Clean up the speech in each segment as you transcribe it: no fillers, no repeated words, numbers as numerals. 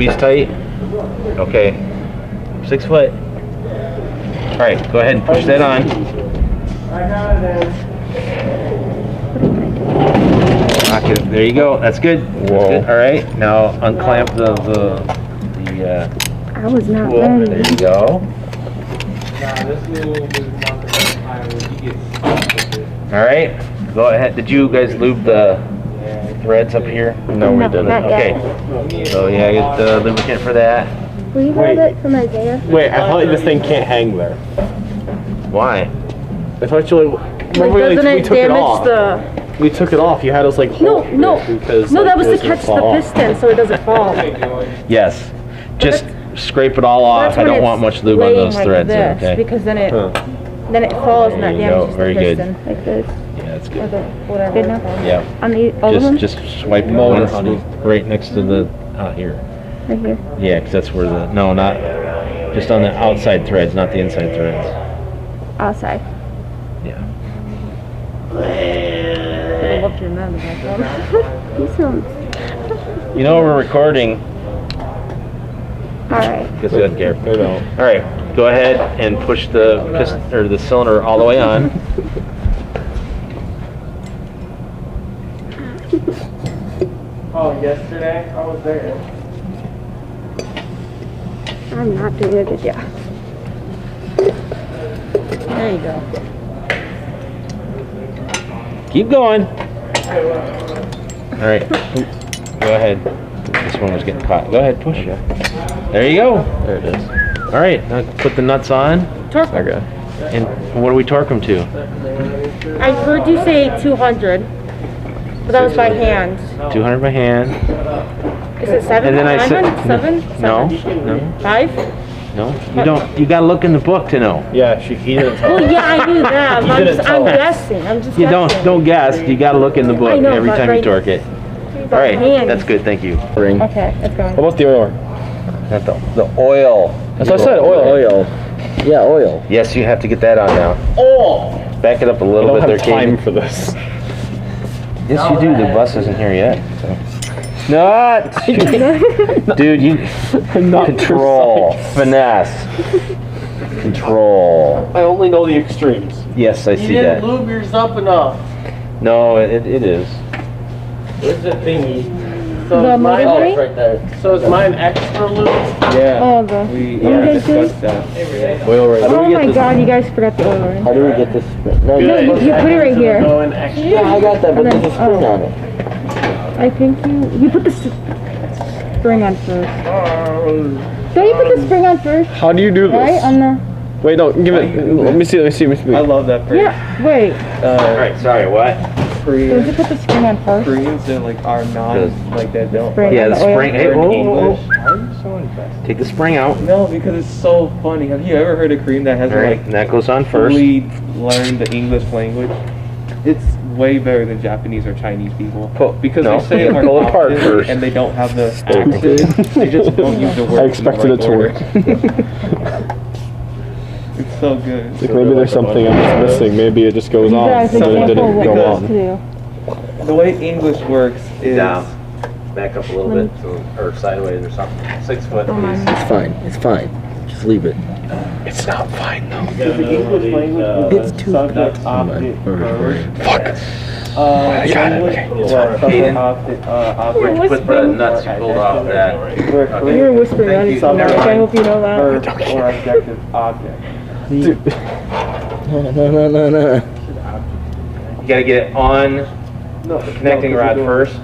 squeeze tight. Okay. 6 foot. All right, go ahead and push that on. I got it. Okay, there you go. That's good. Whoa. That's good. All right, now unclamp the I was not tool. ready. There you go. Nah, this little is not the best time when you get stuck with it. All right, go ahead. Did you guys lube the threads up here? No, we didn't. Not Okay. yet. So yeah, get the lubricant for that. Will you hold it from Isaiah? Wait, I thought this thing can't hang there. Why? I thought you like. Like, Remember doesn't we it took it damage off. the... We took it off. You had us like hold No, it because no, like, that was it to catch the fall off. piston so it doesn't fall. Yes. Just scrape it all off. That's I when don't it's want much lube on laying those like threads. this, Okay. because then it Huh. falls and that There you go. damages Very the good. piston. Like this. Yeah, that's Or good. the whatever. Good enough? Yeah. On the all of them? Just swipe it one right next to the here. Right here. Yeah, because that's where the not just on the outside threads, not the inside threads. Outside. Yeah. I'd love to remember that. You sound... You know we're recording. Alright. Just good, Gary. I know. All right, go ahead and push the piston or the cylinder all the way on. Oh, yesterday I was there. I'm not doing a good job. There you go. Keep going. All right, go ahead. This one was getting caught. Go ahead, push. There you go. There it is. All right, now put the nuts on. Torque. Okay. And what do we torque them to? I heard you say 200, but that was by hand. 200 by hand. Is it 7? And then I said, 7? no, 5? no. You don't. You got to look in the book to know. Yeah, he didn't tell Well, us. yeah, I knew that. But didn't I'm tell us. guessing. I'm just You guessing. don't guess. You got to look in the book I know, every but time you right- torque it. By All right, hand. that's good. Thank you. Ring. Okay, it's going. How about the oil? Not the oil. That's what I said. Oil. Yeah, oil. Yes, you have to get that on now. Oh! Back it up a I little don't bit there, have time Katie. for this. Yes, you do. The bus isn't here yet. So. Not. Dude, you Not control, precise. finesse, control. I only know the extremes. Yes, I You see didn't that. lube yours up enough. No, it is. Where's the thingy? The is motor mine, ring? right there. So is mine extra lube? Yeah. Oh, the... We What did you guys do? discussed that. Oil right Oh my god, you guys forgot the oil ring. How do we get this? No, No, you put it right here. Going extra. Yeah, I got that, but And then- there's a spring on it. I think you put the spring on first. Don't you put the spring on first? How do you do this? Right? On the... Wait, no, give it. Let me see. I love that phrase. Yeah, wait. All right, sorry, what? Don't you Koreans, put the spring on first? Koreans that like are not like that don't. Spring Yeah, on the oil? spring. Hey, learn whoa, whoa, English. whoa. Why are you so invested? Take the spring out. No, because it's so funny. Have you ever heard a Korean that All hasn't right, like and that goes on first. fully learned the English language? It's way better than Japanese or Chinese people because no. they say it more Pull apart often first. and they don't have the accent. They just don't use the word. I expected it to work. It's so good. Like maybe there's something I'm just missing. Maybe it just goes You on, guys, and then it example of didn't what go you on. to do. The way English works is Down. Back up a little bit, or sideways or something. 6 foot, please. It's fine. It's fine. Just leave it. It's not fine though. the English language It's too subject, close. object, verb. Fuck. I got it, okay. Subject, object, Where'd you put the nuts you pulled off that? Where You were Korean whispering on you. something. Never I mind. hope you know that. verb or adjective object. No. You gotta get it on No, the connecting rod first.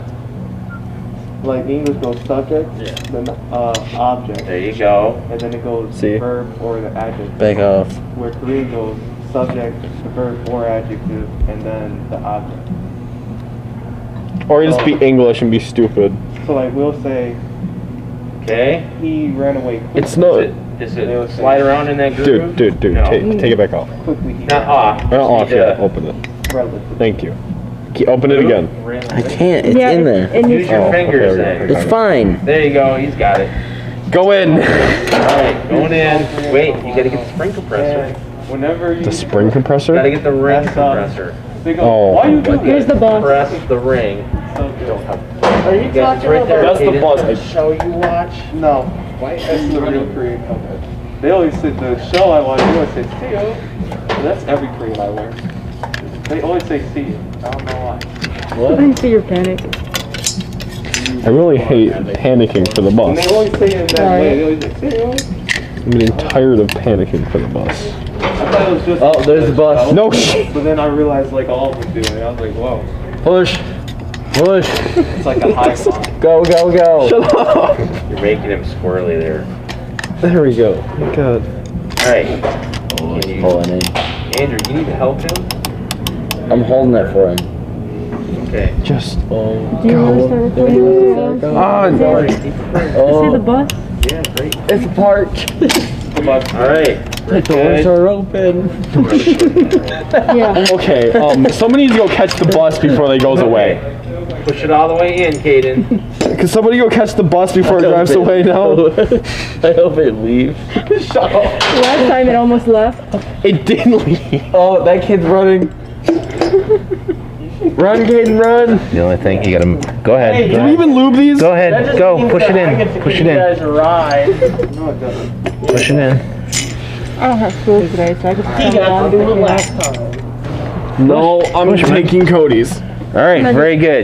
Like English goes subject, then object, There you go. and then it goes See? verb or the adjective. Back off. Where Korean goes subject, the verb or adjective, and then the object. Or you just be English and be stupid. So like we'll say Okay. he ran away quickly. It's not. Does it slide around in that groove? Dude, No. take it back off. Quickly he Not off. Not off Just need yet. to Open it. relative. Thank you. Open it again. I can't. It's Yeah, in there. And Use your Oh, fingers okay, then. okay. It's fine. There you go. He's got it. Go in. All right, going in. Wait, you gotta get the spring compressor. And whenever you The spring compressor? Gotta get the ring That's, compressor. they go, Oh. why you do Here's this? the ball. Press the ring. So good. Are you talking about That's the bus. the show you watch? No. That's the real Korean company. They always say the show I watch, they always say see you. That's every Korean I learn. They always say see you. I don't know why. I can see your panic. I really hate panicking for the And bus. they always say it in that Right. way. They always say see you. I'm getting tired of panicking for the bus. I thought it was just. Oh, there's the bus. No shit. But then I realized like all of them do it. I was like, whoa. Push. Push. It's like a high five. Go, go, go. Shut up. You're making him squirrely there. There we go. God. All right. Oh, Can you- pulling in. Andrew, you need to help him? I'm holding that for him. Okay. Just. Oh. Do you want to start recording? On. See the bus? Yeah, great. It's a park. All right. The doors are open. Yeah. Okay. Somebody needs to go catch the bus before it goes away. Push it all the way in, Caden. Can somebody go catch the bus before it drives away now? I hope it leaves. Shut up. Last time it almost left. It didn't leave. Oh, that kid's running. Run, Caden, run. The only thing you gotta go ahead. Did we even lube these? Go ahead. Go. Push it in. Push it in. guys a ride. No, it doesn't. Push it in. I don't have school today, so I just You come got along to do it with you. last time. No, I'm taking Cody's. All right. Very good.